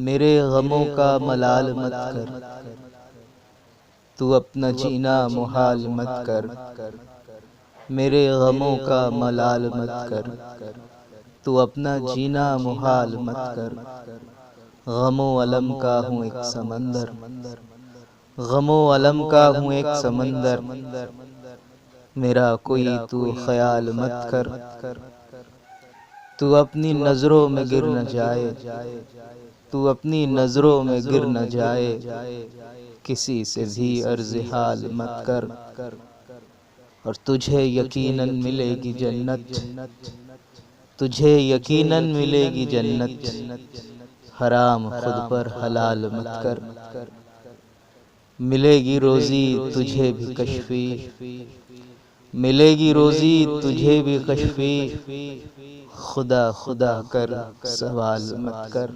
मेरे गमों का मलाल मत कर, तू अपना जीना मुहाल मत कर। मेरे गमों का मलाल मत कर, तू अपना जीना मुहाल मत कर। गमो अलम का हूँ एक समंदर, गमो अलम का हूँ एक समंदर। मेरा कोई तू ख्याल मत कर, तू अपनी नजरों में गिर न जाए, तू अपनी नजरों में गिर न जाए। किसी से भी अर्ज़ हाल मत कर, और तुझे यकीनन मिलेगी जन्नत, तुझे यकीनन मिलेगी जन्नत। हराम खुद पर हलाल मत कर, मिलेगी रोज़ी तुझे भी कश्फी, मिलेगी रोज़ी तुझे भी कश्फी। खुदा खुदा कर सवाल मत कर।